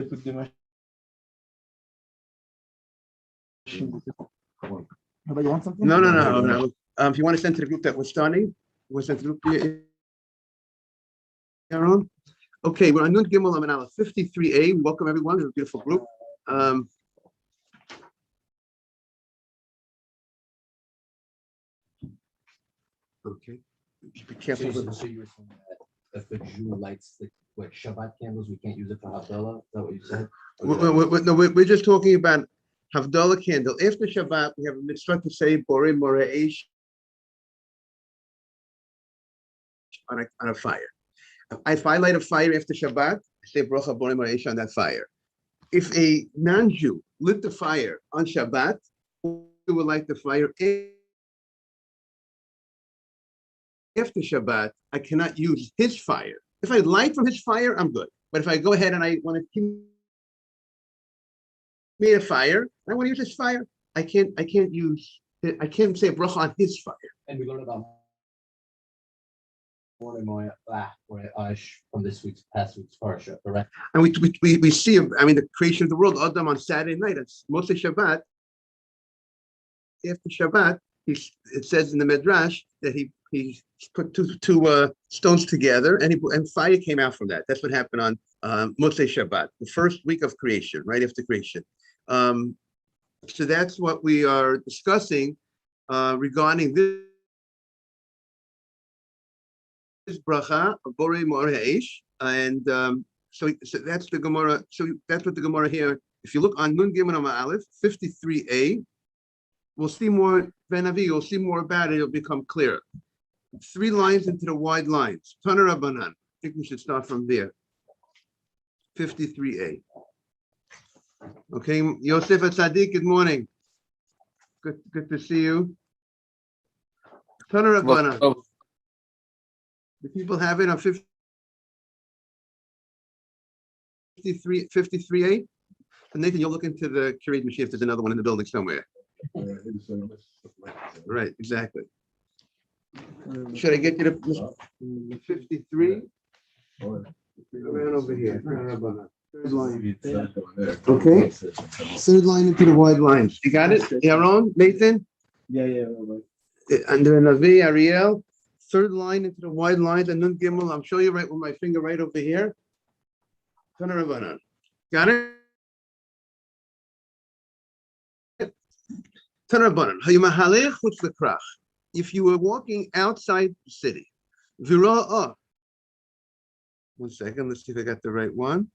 put the machine. Nobody wants something? No. If you want to send to the group that we're starting, we'll send to the group. Aaron? Okay, we're on Nun Gimel Amin Aleph 53a. Welcome everyone to a beautiful group. Okay. Be careful. So you were saying that if a Jew lights the Shabbat candles, we can't use it for Havdalah? Is that what you said? No, we're just talking about Havdalah candle. After Shabbat, we have a mitzvah to say Borei More'esh on a fire. If I light a fire after Shabbat, I say Bracha Borei More'esh on that fire. If a non-Jew lit the fire on Shabbat, we would light the fire after Shabbat, I cannot use his fire. If I light from his fire, I'm good. But if I go ahead and I want to keep me a fire, and I want to use his fire, I can't say a bracha on his fire. And we learned about from this week's past week's parsha, correct? And we see, the creation of the world, Adam on Saturday night, it's mostly Shabbat. After Shabbat, it says in the Midrash that he put two stones together and fire came out from that. That's what happened on Motzei Shabbat, the first week of creation, right after creation. So that's what we are discussing regarding this bracha of Borei More'esh, and so that's the Gemara. So that's what the Gemara here. If you look on Nun Gimel Amar Aleph 53a, we'll see more. Benavi, you'll see more about it. It'll become clear. 3 lines into the wide lines. Tana Rabbanan. I think we should start from there. 53a. Okay, Yosef Atzadik. Good morning. Good to see you. Tana Rabbanan. The people have it on 53a. And Nathan, you'll look into the Kiryat Mashiach if there's another one in the building somewhere. Right, exactly. Should I get you to 53? Around over here. Third line. Okay. Third line into the wide lines. You got it? Aaron, Nathan? Yeah. Under Navi, Ariel. Third line into the wide lines and Nun Gimel. I'm showing you right with my finger right over here. Got it? If you were walking outside the city, one second, let's see if I got the right one.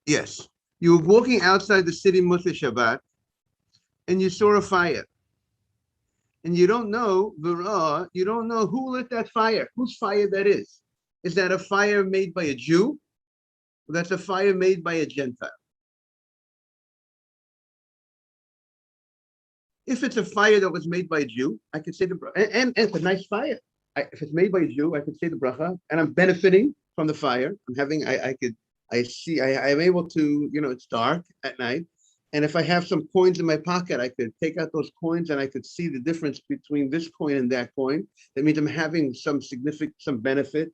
Yes, you were walking outside the city Motzei Shabbat, and you saw a fire, and you don't know who lit that fire, whose fire that is. Is that a fire made by a Jew? Or that's a fire made by a Gentile? If it's a fire that was made by a Jew, I could say the bracha, and it's a nice fire. If it's made by a Jew, I could say the bracha, and I'm benefiting from the fire. I'm able to, it's dark at night, and if I have some coins in my pocket, I could take out those coins and I could see the difference between this coin and that coin. That means I'm having some benefit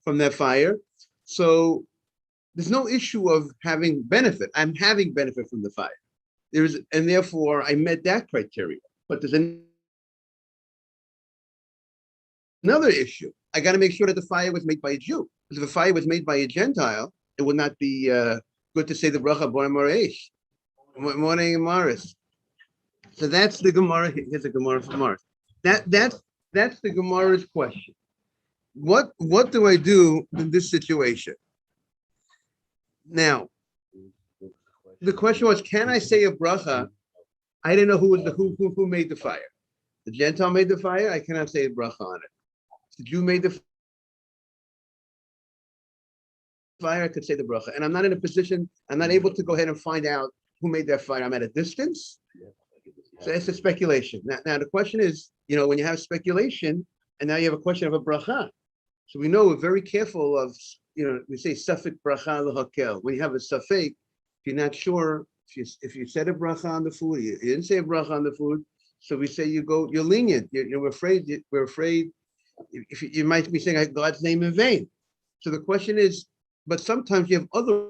from that fire. So there's no issue of having benefit. I'm having benefit from the fire. And therefore I met that criteria. But there's another issue. I got to make sure that the fire was made by a Jew. Because if the fire was made by a Gentile, it would not be good to say the bracha Borei More'esh. Morning, Morris. So that's the Gemara. Here's the Gemara from Morris. That's the Gemara's question. What do I do in this situation? Now, the question was, can I say a bracha? I didn't know who made the fire. The Gentile made the fire. I cannot say a bracha on it. The Jew made the fire. I could say the bracha, and I'm not in a position. I'm not able to go ahead and find out who made that fire. I'm at a distance, so it's a speculation. Now the question is, when you have speculation, and now you have a question of a bracha. So we know we're very careful of, we say safek bracha lehakel. When you have a safek, if you're not sure, if you said a bracha on the food, you didn't say a bracha on the food, so we say you're lenient. We're afraid if you might be saying God's name in vain. So the question is, but sometimes you have other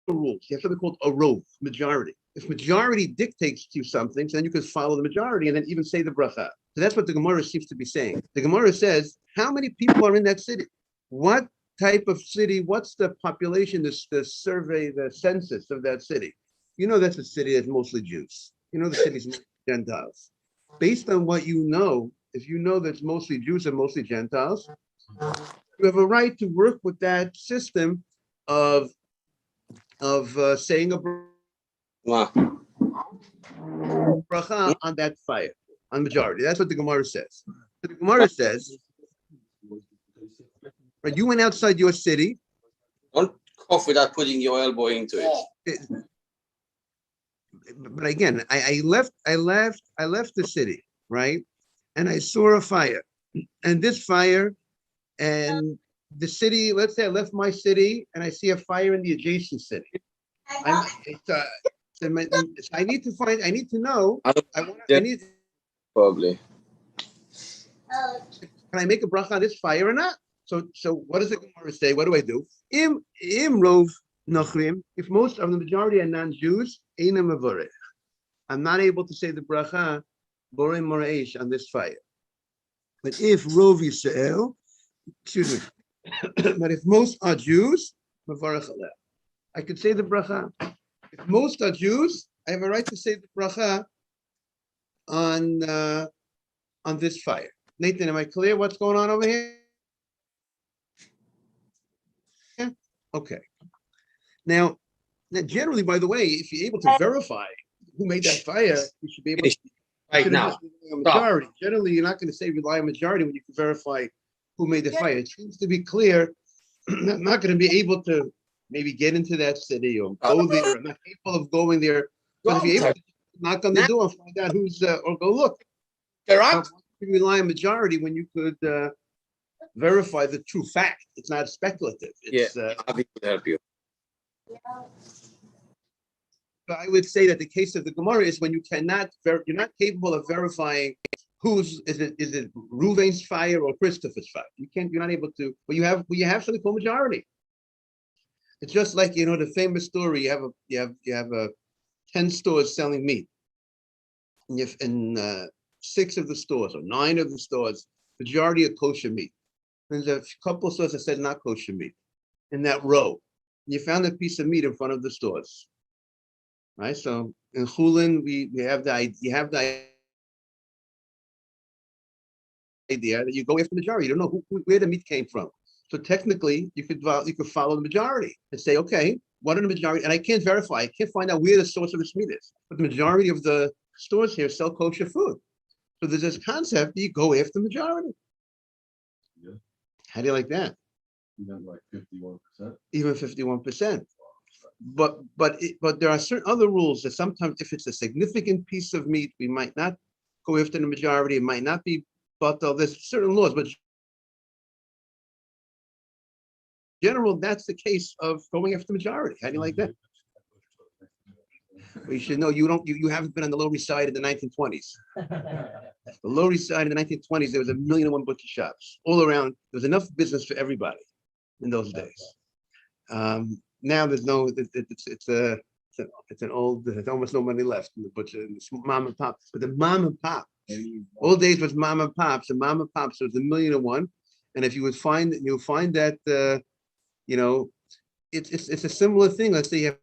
rules. You have something called a rove, majority. If majority dictates to you something, then you can follow the majority and then even say the bracha. So that's what the Gemara seems to be saying. The Gemara says, how many people are in that city? What type of city? What's the population, the survey, the census of that city? You know that's a city that's mostly Jews. You know the city's mostly Gentiles. Based on what you know, if you know that's mostly Jews and mostly Gentiles, you have a right to work with that system of saying a bracha on that fire, on majority. That's what the Gemara says. The Gemara says, right, you went outside your city. Don't cough without putting your elbow into it. But again, I left the city, right? And I saw a fire. And this fire, and the city, let's say I left my city and I see a fire in the adjacent city. I need to know. Probably. Can I make a bracha on this fire or not? So what does the Gemara say? What do I do? Im rov nochrim, if most of the majority are non-Jews, einam avorech. I'm not able to say the bracha borei moreish on this fire. But if rov Yisrael, excuse me, but if most are Jews, mavarech aleh. I could say the bracha. If most are Jews, I have a right to say the bracha on this fire. Nathan, am I clear what's going on over here? Yeah. Okay. Now, generally, by the way, if you're able to verify who made that fire, you should be able to Right now. majority. Generally, you're not going to say rely on majority when you can verify who made the fire. It seems to be clear. I'm not going to be able to maybe get into that city or go there. I'm not capable of going there. But if you're able to knock on the door and find out who's or go look. You rely on majority when you could verify the true fact. It's not speculative. It's, I think it would help you. But I would say that the case of the Gemara is when you cannot, you're not capable of verifying is it Reuven's fire or Christopher's fire. You're not able to. But you have something called majority. It's just like the famous story. You have 10 stores selling meat, and 6 of the stores or 9 of the stores, majority of kosher meat. There's a couple of stores that said not kosher meat in that row. You found a piece of meat in front of the stores, right? So in Chulin, we have the idea that you go after the majority. You don't know where the meat came from. So technically, you could follow the majority and say, okay, what are the majority? And I can't verify. I can't find out where the source of this meat is. But the majority of the stores here sell kosher food. So there's this concept that you go after the majority. Yeah. How do you like that? Even like 51%. Even 51%. But there are certain other rules that sometimes if it's a significant piece of meat, we might not go after the majority. It might not be, but there's certain laws. But in general, that's the case of going after the majority. How do you like that? Well, you should know you haven't been on the Lower East Side in the 1920s. The Lower East Side in the 1920s, there was 1,000,001 butcher shops all around. There was enough business for everybody in those days. Now there's no. It's an old. There's almost no money left in the butcher. Mom and pop, but the mom and pop. Old days was mom and pops, and mom and pops was 1,000,001. And if you would find that, you'll find that it's a similar thing. Let's say you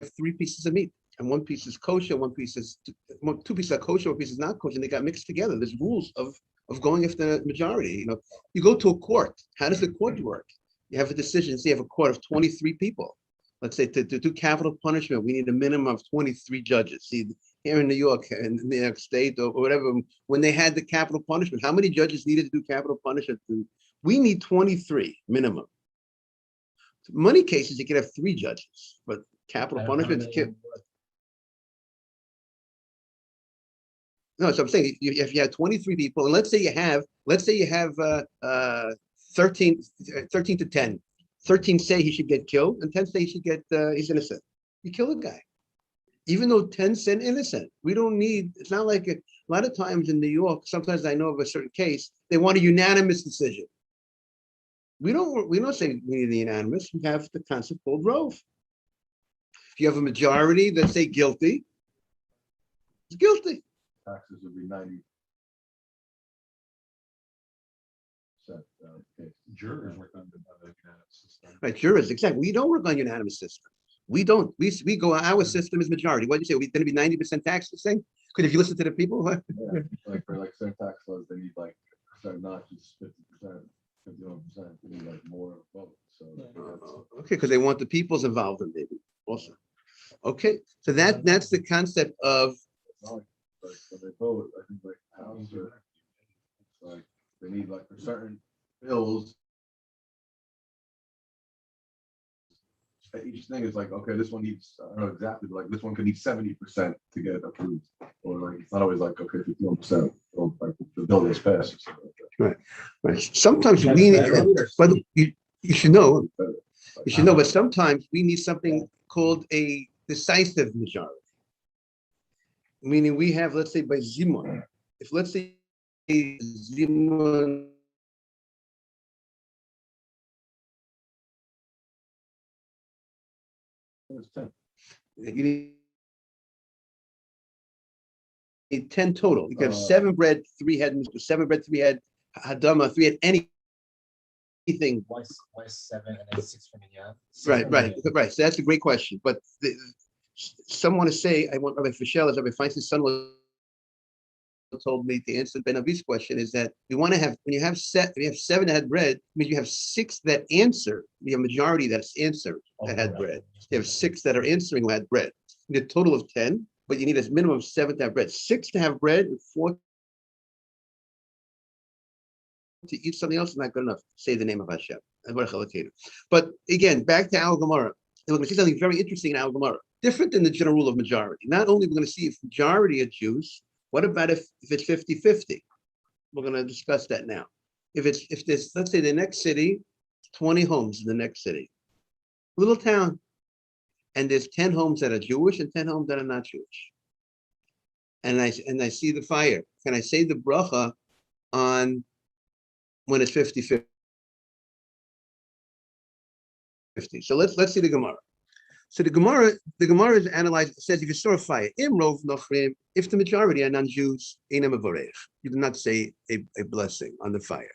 have 3 pieces of meat, and 1 piece is kosher, 2 pieces are kosher, 1 piece is not kosher, and they got mixed together. There's rules of going after the majority. You go to a court. How does the court work? You have a decision. Say you have a court of 23 people. Let's say to do capital punishment, we need a minimum of 23 judges. See, here in New York, in New York State, or whatever, when they had the capital punishment, how many judges needed to do capital punishment? We need 23 minimum. Money cases, you could have 3 judges, but capital punishment. No, so I'm saying if you have 23 people, and let's say you have 13 to 10. 13 say he should get killed, and 10 say he should get he's innocent. You kill a guy. Even though 10 cent innocent, we don't need, it's not like a lot of times in New York, sometimes I know of a certain case, they want a unanimous decision. We don't say we need the unanimous, we have the concept called rove. If you have a majority that say guilty, it's guilty. Taxes would be 90%. Jurors work on the unanimous system. Right, jurors, exactly. We don't work on unanimous system. We don't. We go. Our system is majority. What do you say? We're going to be 90% tax thing? Because if you listen to the people, what? Yeah, like for like certain tax laws, they need like certain not just 50%, 51%, they need like more votes. So Okay, because they want the people's involvement, maybe also. Okay, so that's the concept of it's not like when they vote, I think like House or like they need like for certain bills. Each thing is like, okay, this one needs, I don't know exactly, but like this one could need 70% to get approved. Or like, it's not always like, okay, 51%, or like the bill is passed. Or something like right. Sometimes we need, but you should know, but sometimes we need something called a decisive majority. Meaning we have, let's say by Zimon, if let's say Zimon that. It's 10. you need 10 total. You can have 7 bread, 3 head, 7 bread, 3 head, hadama, 3 head, anything. Why 7 and then 6 for minyan? Right. So that's a great question. But some want to say, I want Rabbi Fischel, as Rabbi Feinstein's son told me to answer Ben Avi's question is that we want to have, when you have 7 that had bread, it means you have 6 that answer. You have a majority that's answered that had bread. You have 6 that are answering who had bread. You need a total of 10, but you need a minimum of 7 to have bread. 6 to have bread and 4 to eat something else is not good enough. Say the name of Hashem. But again, back to Al Gemara. And we're going to see something very interesting in Al Gemara. Different than the general rule of majority. Not only we're going to see if majority are Jews, what about if it's 50-50? We're going to discuss that now. If there's, let's say the next city, 20 homes in the next city, little town, and there's 10 homes that are Jewish and 10 homes that are not Jewish. And I see the fire. Can I say the bracha on when it's 50-50? So let's see the Gemara. So the Gemara is analyzed. It says if you saw a fire, if the majority are non-Jews, you do not say a blessing on the fire.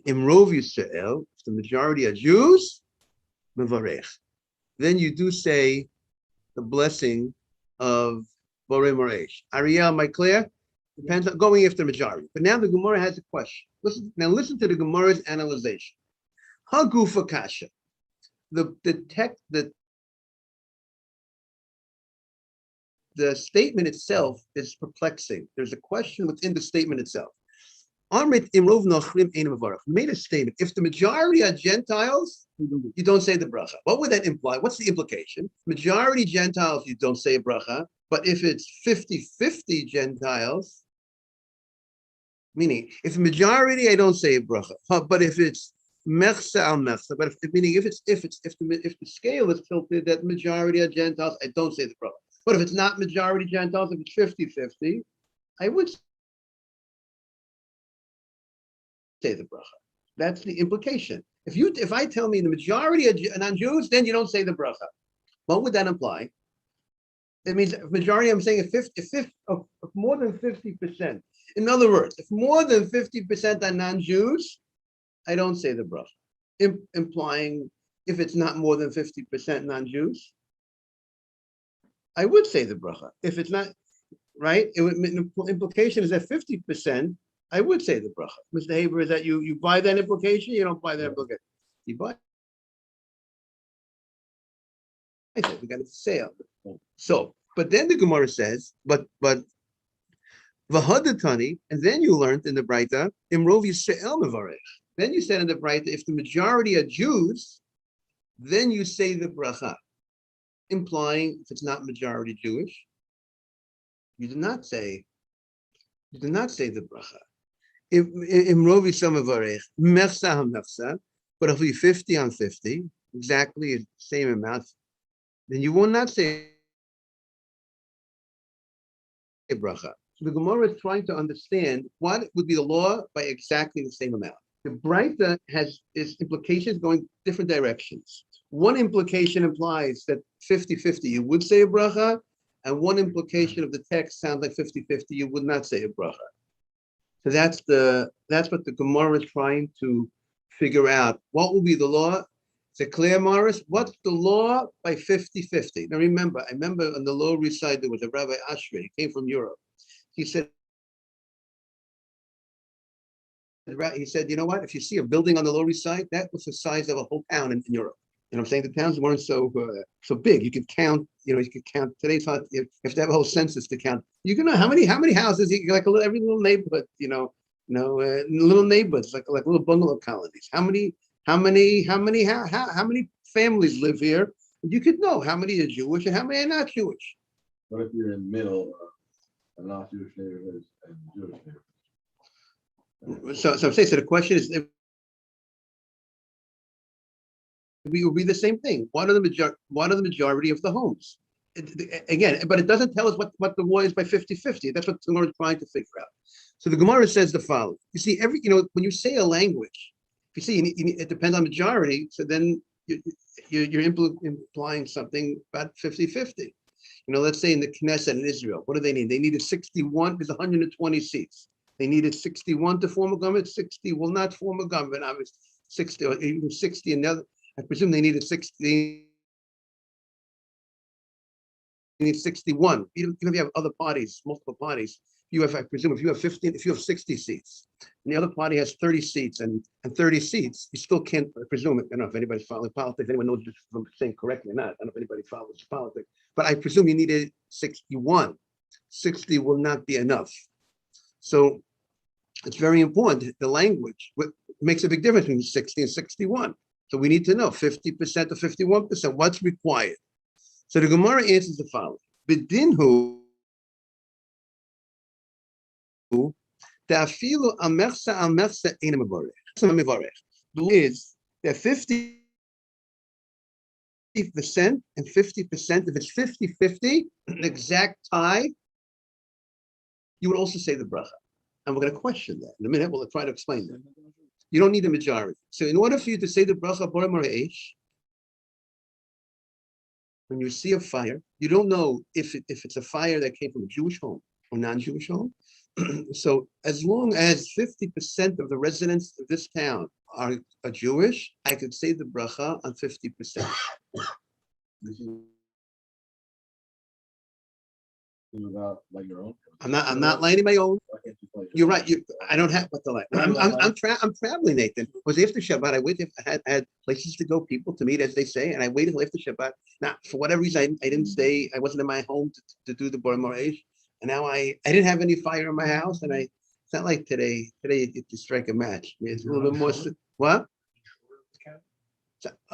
Imrov Yisrael, if the majority are Jews, mevarech. Then you do say the blessing of Borei Moresh. Ariel, am I clear? Depends on going after the majority. But now the Gemara has a question. Listen to the Gemara's analysis. Hagufa kasha. The statement itself is perplexing. There's a question within the statement itself. Amrit imrov nochrim ein mevarach. Made a statement. If the majority are Gentiles, you don't say the bracha. What would that imply? What's the implication? Majority Gentiles, you don't say a bracha. But if it's 50-50 Gentiles, meaning if the majority, I don't say a bracha. But if it's mechsa al mechsa, but meaning if the scale is tilted that majority are Gentiles, I don't say the bracha. But if it's not majority Gentiles, if it's 50-50, I would say the bracha. That's the implication. If I tell me the majority are non-Jews, then you don't say the bracha. What would that imply? It means if majority, I'm saying if more than 50%. In other words, if more than 50% are non-Jews, I don't say the bracha. Implying if it's not more than 50% non-Jews, I would say the bracha. If it's not, right? The implication is that 50%, I would say the bracha. Mr. Haber, is that you buy that implication? You don't buy that implication. You buy. I said we got a sale. So, but then the Gemara says, but v'hadatani, and then you learned in the Braita, imrov Yisrael mevarech. Then you said in the Braita, if the majority are Jews, then you say the bracha. Implying if it's not majority Jewish, you do not say the bracha. Imrovi samavarech mechsa hamechsa, but if we 50 on 50, exactly the same amount, then you will not say bracha. So the Gemara is trying to understand what would be the law by exactly the same amount. The Braita has its implications going different directions. One implication implies that 50-50 you would say a bracha, and one implication of the text sounds like 50-50 you would not say a bracha. So that's what the Gemara is trying to figure out. What will be the law? Is it clear, Morris? What's the law by 50-50? Now remember, I remember on the Lower East Side there was a Rabbi Ashray, he came from Europe. He said, you know what? If you see a building on the Lower East Side, that was the size of a whole town in Europe. You know what I'm saying? The towns weren't so big. You could count, you could count today's hot. You have to have a whole census to count. You can know how many houses, like every little neighborhood, little neighborhoods, like little bungalow colonies. How many families live here? You could know how many are Jewish and how many are not Jewish. What if you're in the middle of not Jewish neighborhoods and Jewish neighborhoods? So I'm saying, so the question is, we will be the same thing. What are the majority of the homes? Again, but it doesn't tell us what the law is by 50-50. That's what the Gemara is trying to figure out. So the Gemara says the following. You see, when you say a language, if you see, it depends on majority, so then you're implying something about 50-50. Let's say in the Knesset in Israel, what do they need? They needed 61, there's 120 seats. They needed 61 to form a government, 60 will not form a government, obviously 60 or even 60 another. I presume they needed 60. You need 61. Even if you have other parties, multiple parties, I presume if you have 15, if you have 60 seats, and the other party has 30 seats and 30 seats, you still can't, I presume, I don't know if anybody's following politics, anyone knows if I'm saying correctly or not. I don't know if anybody follows politics, but I presume you needed 61. 60 will not be enough. So it's very important. The language makes a big difference between 60 and 61. So we need to know 50% or 51%, what's required. So the Gemara answers the following. B'dinhu ta'afilu amersa amersa ina mevorech. The is that 50% and 50%, if it's 50-50, an exact tie, you would also say the bracha. And we're going to question that in a minute. We'll try to explain that. You don't need a majority. So in order for you to say the bracha Borei Moreish, when you see a fire, you don't know if it's a fire that came from a Jewish home or non-Jewish home. So as long as 50% of the residents of this town are Jewish, I could say the bracha on 50%. Without like your own. I'm not lighting my own. You're right. I don't have what to light. I'm traveling, Nathan. It was after Shabbat. I waited. I had places to go, people to meet, as they say, and I waited till after Shabbat. Now, for whatever reason, I didn't stay. I wasn't in my home to do the Borei Moreish, and now I didn't have any fire in my house, and it's not like today. Today you strike a match. It's a little bit more. What?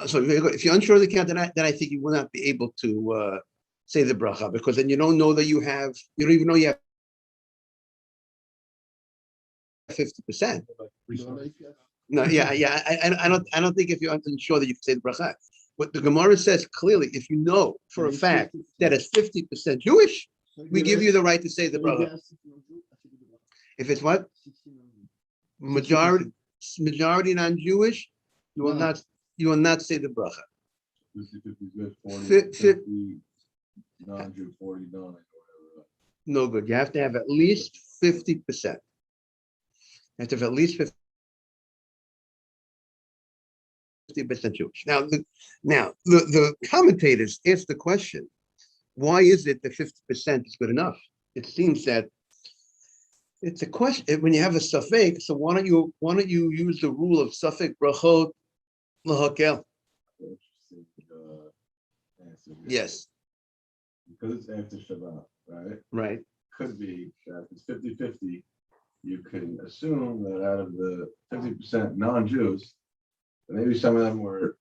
So if you're unsure of the count, then I think you will not be able to say the bracha, because then you don't know that you don't even know you have 50%. No, I don't think if you're unsure that you can say the bracha. What the Gemara says clearly, if you know for a fact that it's 50% Jewish, we give you the right to say the bracha. If it's what? Majority non-Jewish, you will not say the bracha. 50, non-Jew 49. No good. You have to have at least 50%. You have to have at least 50% Jewish. Now the commentators ask the question, why is it that 50% is good enough? It seems that it's a question when you have a suffix, so why don't you use the rule of suffix brachot lahakel? Yes. Because it's after Shabbat, right? Right. Could be that if it's 50-50, you can assume that out of the 50% non-Jews, maybe some of them were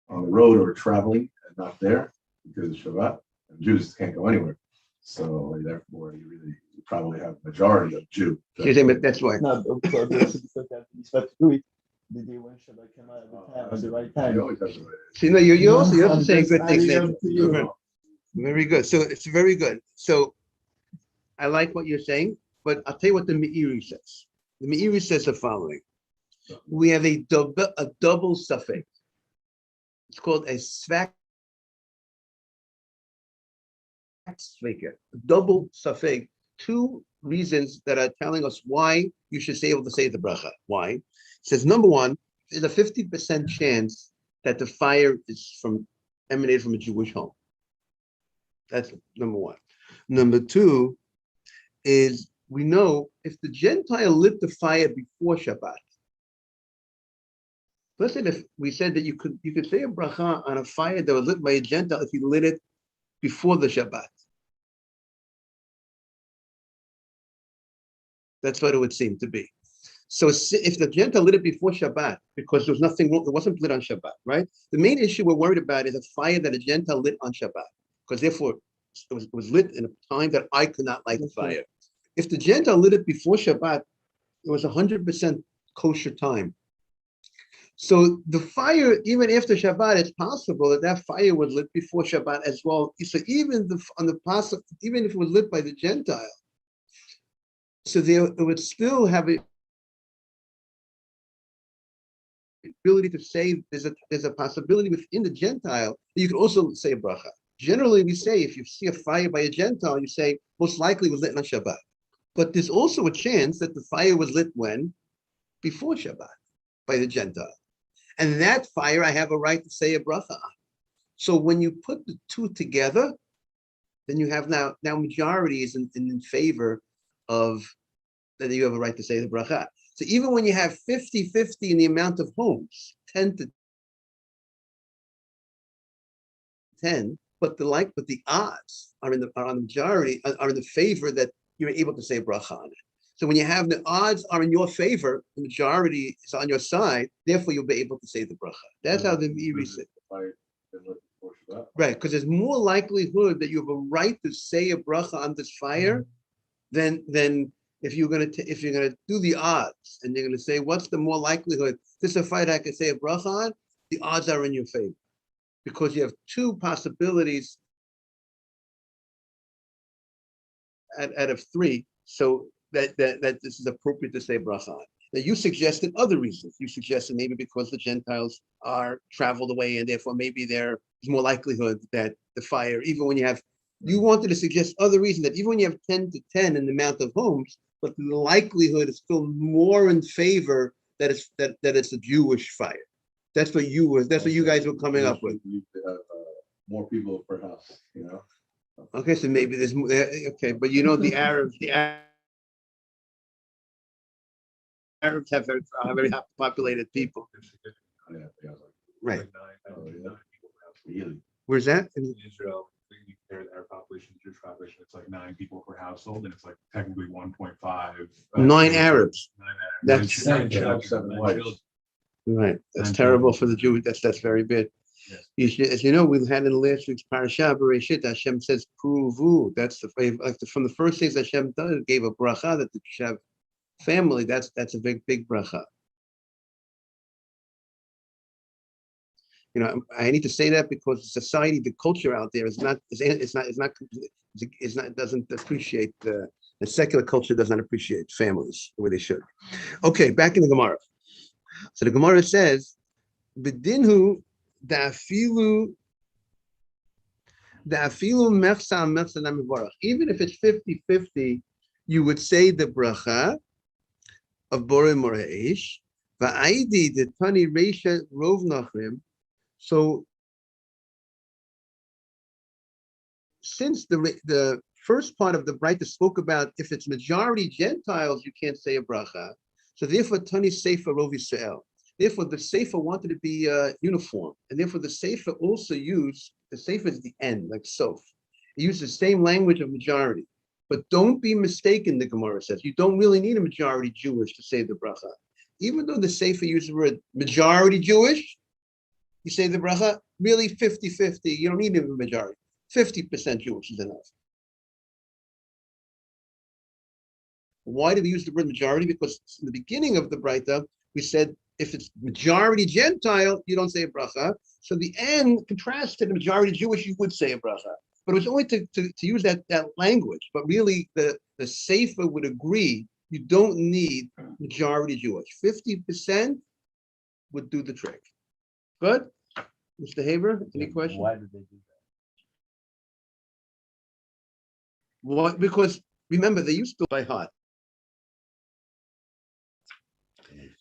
on the road or traveling and not there because of Shabbat. And Jews can't go anywhere. So therefore, you probably have a majority of Jew. That's why. No, but also because they have to do it the day when Shabbat came out at the time, at the right time. You always have to. See, no, you're also saying good things. Nathan. Very good. So it's very good. So I like what you're saying, but I'll tell you what the Meiri says. The Meiri says the following. We have a double suffix. It's called a svak double suffix. Two reasons that are telling us why you should be able to say the bracha. Why? It says number one, there's a 50% chance that the fire is emanated from a Jewish home. That's number one. Number two is we know if the Gentile lit the fire before Shabbat. Listen, if we said that you could say a bracha on a fire that was lit by a Gentile if he lit it before the Shabbat. That's what it would seem to be. So if the Gentile lit it before Shabbat, because there was nothing wrong, it wasn't lit on Shabbat, right? The main issue we're worried about is a fire that a Gentile lit on Shabbat, because therefore it was lit in a time that I could not light the fire. If the Gentile lit it before Shabbat, it was 100% kosher time. So the fire, even after Shabbat, it's possible that fire was lit before Shabbat as well. So even even if it was lit by the Gentile, so it would still have a ability to say there's a possibility within the Gentile that you could also say a bracha. Generally, we say if you see a fire by a Gentile, you say most likely it was lit on Shabbat. But there's also a chance that the fire was lit when? Before Shabbat by the Gentile. And that fire, I have a right to say a bracha on. So when you put the two together, then you have now majority is in favor of that you have a right to say the bracha. So even when you have 50-50 in the amount of homes, 10 to 10, but the odds are on the majority, are in the favor that you're able to say bracha on it. So when you have the odds are in your favor, the majority is on your side, therefore you'll be able to say the bracha. That's how the Meiri said. Right, because there's more likelihood that you have a right to say a bracha on this fire than if you're gonna do the odds and you're gonna say what's the more likelihood this is a fire I can say a bracha on, the odds are in your favor because you have two possibilities out of three. So that this is appropriate to say bracha on. Now you suggested other reasons. You suggested maybe because the Gentiles are traveled away and therefore maybe there's more likelihood that the fire, even when you wanted to suggest other reasons that even when you have 10 to 10 in the amount of homes, but the likelihood is still more in favor that it's a Jewish fire. That's what you guys were coming up with. More people per house, Okay, so maybe there's more. Okay, but the Arabs have very populated people. Yeah, Right. really. Where's that? In Israel, when you compare the Arab population to Jewish population, it's like 9 people per household, and it's like technically 1.5. 9 Arabs. 9 Arabs. That's- Nine They have children, 7 nine wives. children. Right. That's And terrible people. for the Jews. That's very big. Yes. As you know, we had in last week's parasha, Bereshit, Hashem says, "Pruvu." That's from the first things Hashem done, gave a bracha that the Shev family. That's a big bracha. I need to say that because the society, the culture out there doesn't appreciate the secular culture does not appreciate families the way they should. Okay, back in the Gemara. So the Gemara says, "B'dinhu da'afilu mechsa mivarach." Even if it's 50-50, you would say the bracha of Borei Moreish. Va'aidi the tani reisha rov nachrim. So since the first part of the Braita spoke about if it's majority Gentiles, you can't say a bracha. So therefore, Tani Sefer Rov Yisrael. Therefore, the Sefer wanted to be uniform, and therefore the Sefer also used the Sefer is the end, like Sof. It used the same language of majority. But don't be mistaken, the Gemara says. You don't really need a majority Jewish to say the bracha. Even though the Sefer uses the word majority Jewish, you say the bracha, really 50-50. You don't need a majority. 50% Jewish is enough. Why do we use the word majority? Because in the beginning of the Braita, we said if it's majority Gentile, you don't say a bracha. So the end contrasts to the majority Jewish, you would say a bracha. But it was only to use that language. But really, the Sefer would agree you don't need majority Jewish. 50% would do the trick. Good, Mr. Haber, any questions? Why did they do that? What? Because remember, they used to by heart.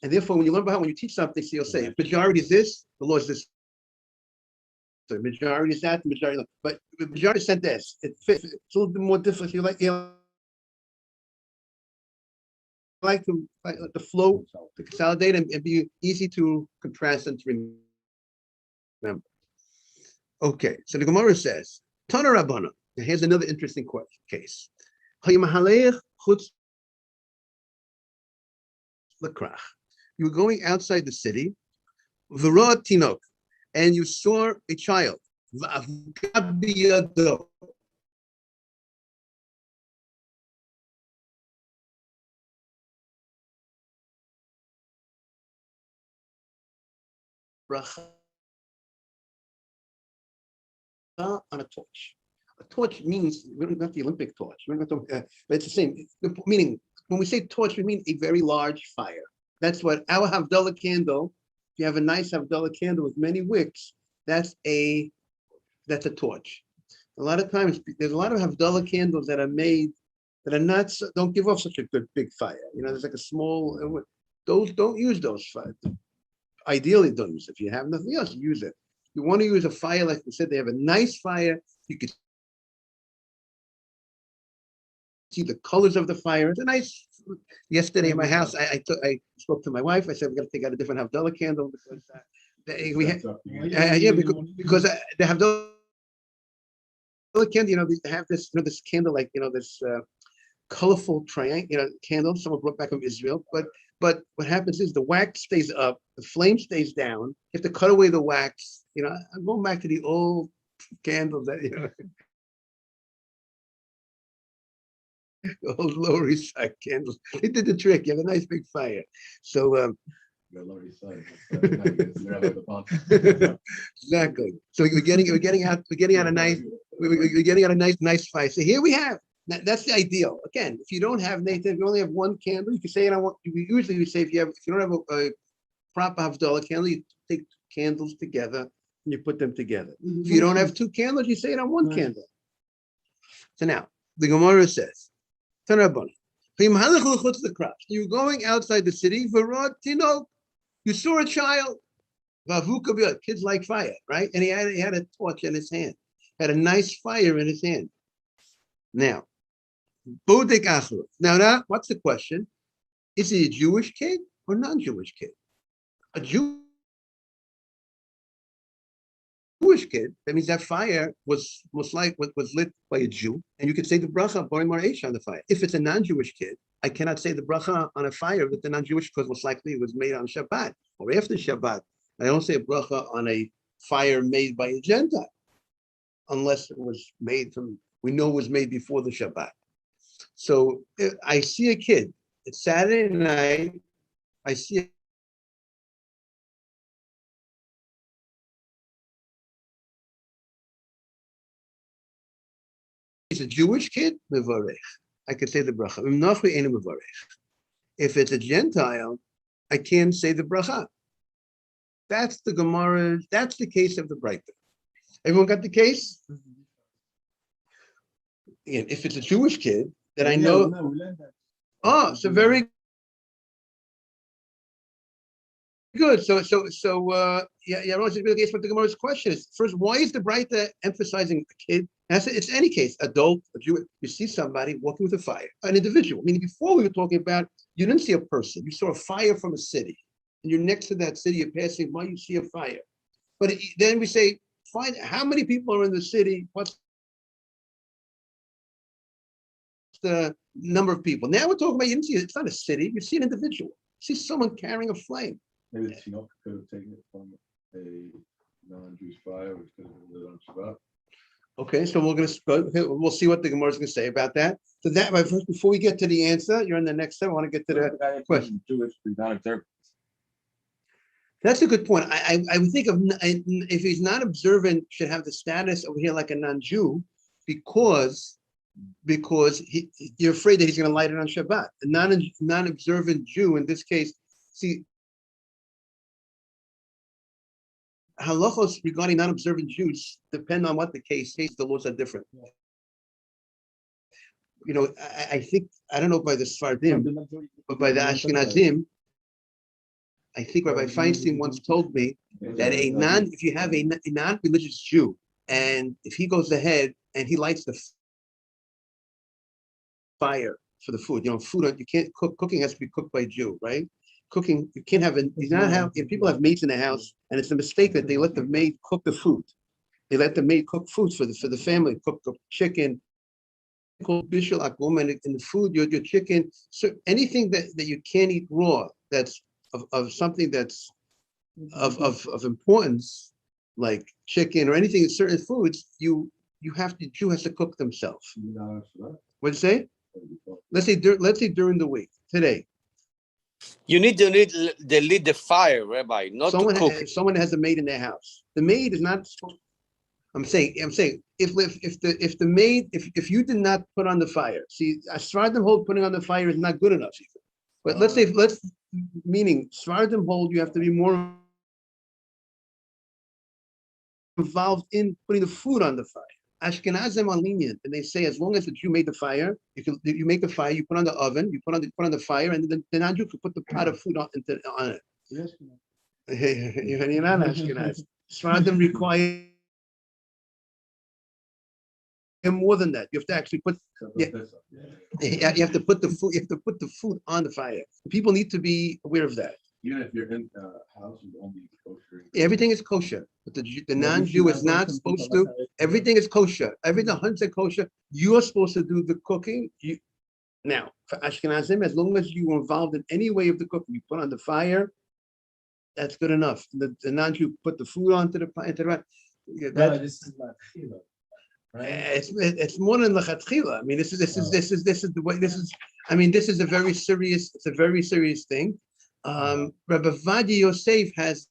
And therefore, when you learn by heart, when you teach something, so you'll say, majority is this, the law is this. The majority is that, the majority, but the majority said this. It fits. It's a little bit more difficult. You like the flow to consolidate and be easy to contrast and to remember. Okay, so the Gemara says, Tana Rabbana. Here's another interesting case. You were going outside the city, Tinok, and you saw a child. On a torch. A torch means we don't have the Olympic torch. We don't have to, but it's the same. Meaning, when we say torch, we mean a very large fire. That's what our Havdalah candle. If you have a nice Havdalah candle with many wicks, that's a torch. A lot of times, there's a lot of Havdalah candles that are made that are not don't give off such a good big fire. You know, there's like a small. Those don't use those fires. Ideally, don't use it. If you have nothing else, use it. You want to use a fire, like we said, they have a nice fire. You could see the colors of the fire. It's a nice. Yesterday in my house, I spoke to my wife. I said, we're going to take out a different Havdalah candle because we had, because the Havdalah candle, you know, they have this, you know, this candle, like, you know, this colorful triangle, you know, candle someone brought back from Israel. But what happens is the wax stays up, the flame stays down. You have to cut away the wax. You know, I'm going back to the old candles that, you know, the old Lower East Side candles. It did the trick. You have a nice big fire. So, exactly. So we're getting out a nice fire. So here we have. That's the ideal. Again, if you don't have Nathan, if you only have one candle, you can say, usually we say if you don't have a proper Havdalah candle, you take candles together and you put them together. If you don't have two candles, you say it on one candle. So now the Gemara says, you're going outside the city, you saw a child. Kids like fire, right? And he had a torch in his hand, had a nice fire in his hand. Now, now what's the question? Is he a Jewish kid or non-Jewish kid? A Jewish kid, that means that fire was lit by a Jew, and you could say the bracha Bori Maresh on the fire. If it's a non-Jewish kid, I cannot say the bracha on a fire with the non-Jewish because most likely it was made on Shabbat or after Shabbat. I don't say a bracha on a fire made by a Gentile, unless it was made we know it was made before the Shabbat. So I see a kid, it's Saturday night, I see he's a Jewish kid, mevarech. I could say the bracha. If it's a Gentile, I can't say the bracha. That's the Gemara. That's the case of the Breita. Everyone got the case? If it's a Jewish kid that I know, oh, so very good. So, yeah, Rosh is really what the Gemara's question is. First, why is the Breita emphasizing a kid? It's any case, adult, a Jew. You see somebody walking with a fire, an individual. Meaning, before we were talking about, you didn't see a person. You saw a fire from a city, and you're next to that city. You're passing by, you see a fire. But then we say, find how many people are in the city. What's the number of people? Now we're talking about, you didn't see it. It's not a city. You see an individual. You see someone carrying a flame. Maybe the Tinoch could have taken it from a non-Jewish fire, which could have been lit on Shabbat. Okay, so we'll see what the Gemara is going to say about that. So that, before we get to the answer, you're on the next step. I want to get to the question. Jewish, not observant. That's a good point. I would think of if he's not observant, should have the status over here like a non-Jew, because you're afraid that he's going to light it on Shabbat. A non-observant Jew in this case, see, halachos regarding non-observant Jews depend on what the case is. The laws are different. You know, I think, I don't know by the Sfardim, but by the Ashkenazim, I think Rabbi Feinstein once told me that if you have a non-religious Jew, and if he goes ahead and he lights the fire for the food, you can't cook. Cooking has to be cooked by a Jew, right? Cooking, you can't have if people have maids in the house, and it's a mistake that they let the maid cook the food. They let the maid cook food for the family, cook chicken, called bishul akum, and in the food, your chicken, so anything that you can't eat raw, that's of something that's of importance, like chicken or anything, certain foods, Jew has to cook themselves. What'd you say? Let's say during the week, today. You need to lit the fire, Rabbi, not to cook. Someone has a maid in their house. The maid is not. I'm saying if the maid, if you did not put on the fire, see, Sfardim hold putting on the fire is not good enough either. But meaning Sfardim hold you have to be more involved in putting the food on the fire. Ashkenazim are lenient, and they say as long as the Jew made the fire, you make the fire, you put on the oven, you put on the fire, and then the non-Jew can put the pot of food on it. You're not Ashkenaz. Sfardim require more than that. You have to actually put. You have to put the food. You have to put the food on the fire. People need to be aware of that. Even if you're in a house, you only kosher. Everything is kosher, but the non-Jew is not supposed to. Everything is kosher. Everything 100% kosher. You are supposed to do the cooking. Now, for Ashkenazim, as long as you are involved in any way of the cooking, you put on the fire, that's good enough. The non-Jew put the food onto the fire. This is not chila, right? It's more than lechatchila. I mean, this is the way. This is a very serious. It's a very serious thing. Rabbi Vadi Yosef has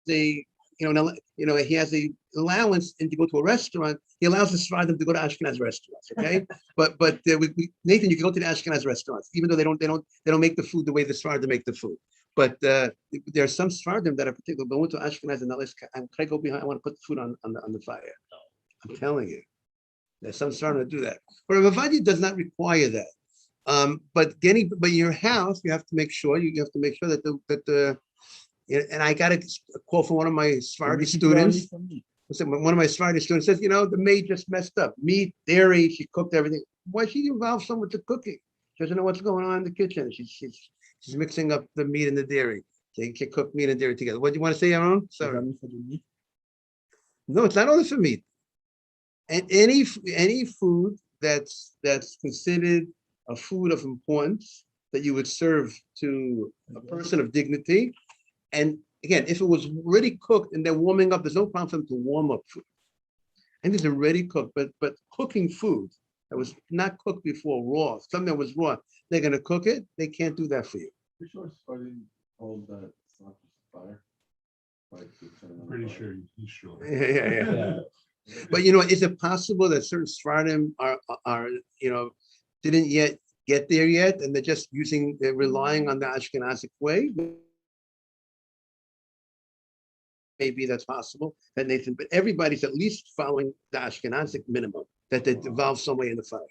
he has a allowance, and to go to a restaurant, he allows the Sfardim to go to Ashkenaz restaurants. Okay, but Nathan, you can go to the Ashkenaz restaurants, even though they don't make the food the way the Sfardim make the food. But there are some Sfardim that are particular. But I went to Ashkenaz and can I go behind? I want to put the food on the fire. I'm telling you, there's some Sfardim that do that. But Rabbi Vadi does not require that. But your house, you have to make sure that the and I got a call from one of my Sephardi students. One of my Sephardi students says, the maid just messed up. Meat, dairy, she cooked everything. Why she involve someone to cooking? She doesn't know what's going on in the kitchen. She's mixing up the meat and the dairy. They can cook meat and dairy together. What do you want to say, Aaron? Sorry. No, it's not only for meat. And any food that's considered a food of importance that you would serve to a person of dignity. And again, if it was already cooked and they're warming up, there's no problem for them to warm up food. And it's already cooked, but cooking food that was not cooked before, raw, something that was raw, they're going to cook it. They can't do that for you. Pretty sure Sfardim hold that it's not just fire. I'm pretty sure he's sure. Yeah. But is it possible that certain Sfardim are didn't yet get there yet, and they're relying on the Ashkenazic way? Maybe that's possible, that Nathan, but everybody's at least following the Ashkenazic minimum, that they involve some way in the fire.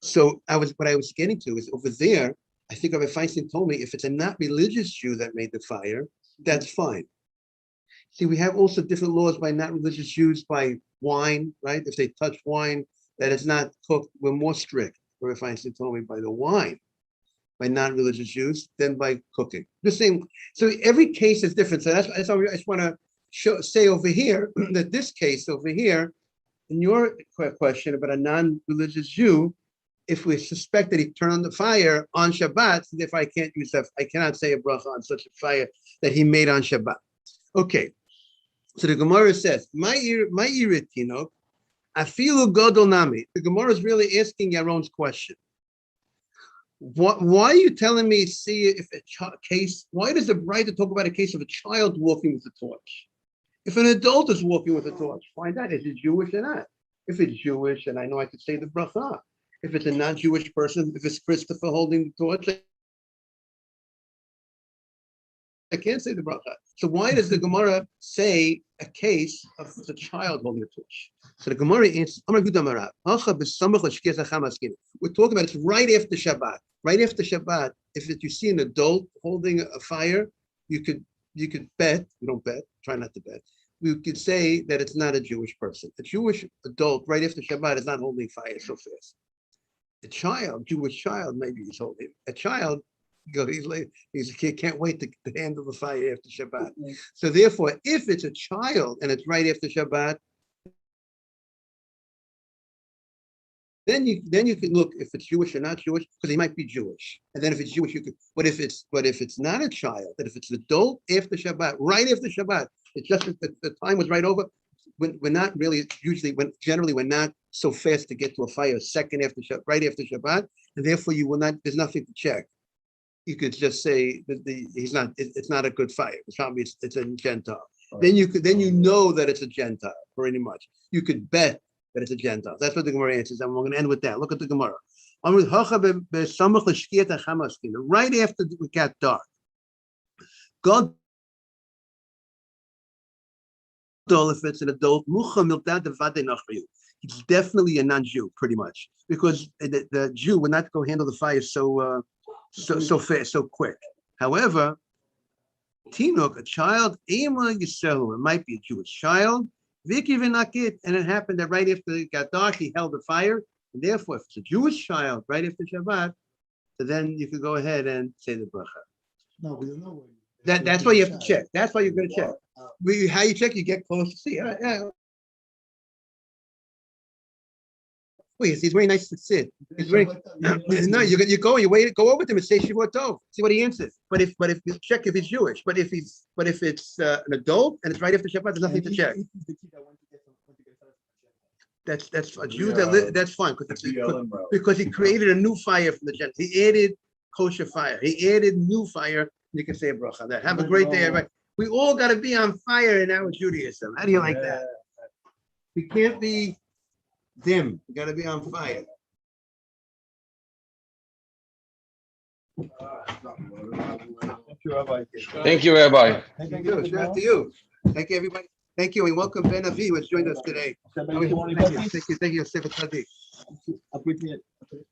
So what I was getting to is over there, I think Rabbi Feinstein told me if it's a not religious Jew that made the fire, that's fine. See, we have also different laws by not religious Jews by wine, right? If they touch wine that is not cooked, we're more strict. Rabbi Feinstein told me by the wine, by non-religious Jews, than by cooking. The same. So every case is different. So that's I just want to say over here that this case over here, in your question about a non-religious Jew, if we suspect that he turned on the fire on Shabbat, if I cannot say a bracha on such a fire that he made on Shabbat. Okay, so the Gemara says, "My iritino, afilu gadol nami." The Gemara is really asking Yaron's question. Why are you telling me? See if case. Why does the Bride talk about a case of a child walking with a torch? If an adult is walking with a torch, find out, is it Jewish or not? If it's Jewish, and I know I could say the bracha. If it's a non-Jewish person, if it's Christopher holding the torch, I can't say the bracha. So why does the Gemara say a case of the child holding a torch? So the Gemara answers, we're talking about it's right after Shabbat. Right after Shabbat, if you see an adult holding a fire, you could bet, you don't bet, try not to bet. We could say that it's not a Jewish person. A Jewish adult right after Shabbat is not holding fire so fast. A child, Jewish child, maybe he's holding. A child, he can't wait to handle the fire after Shabbat. So therefore, if it's a child and it's right after Shabbat, then you can look if it's Jewish or not Jewish, because he might be Jewish. And then if it's Jewish, you could. But if it's not a child, that if it's an adult after Shabbat, right after Shabbat, it's just that the time was right over. We're not really generally we're not so fast to get to a fire second after Shabbat, right after Shabbat, and therefore you will not. There's nothing to check. You could just say that he's not. It's not a good fire. It's a Gentile. Then you know that it's a Gentile pretty much. You could bet that it's a Gentile. That's what the Gemara answers, and we're going to end with that. Look at the Gemara. Right after it got dark, God, if it's an adult, he's definitely a non-Jew, pretty much, because the Jew would not go handle the fire so fast, so quick. However, Tinok, a child, it might be a Jewish child. And it happened that right after it got dark, he held the fire. And therefore, if it's a Jewish child, right after Shabbat, so then you could go ahead and say the bracha. No, we don't know. That's why you have to check. That's why you're going to check. How you check? You get close to see. Wait, he's very nice to sit. He's very no. You go over to him and say Shavuot Tov. See what he answers. But if you check if he's Jewish. But if it's an adult and it's right after Shabbat, there's nothing to check. That's a Jew that's fine because he created a new fire from the Gentiles. He added kosher fire. He added new fire. You can say a bracha on that. Have a great day, everybody. We all got to be on fire in our Judaism. How do you like that? We can't be dim. We got to be on fire. Thank you, Rabbi. Thank you, Rabbi. Thank you. Shout out to you. Thank you, everybody. Thank you. We welcome Ben Avi, who has joined us today. Thank you. Thank you. Appreciate it.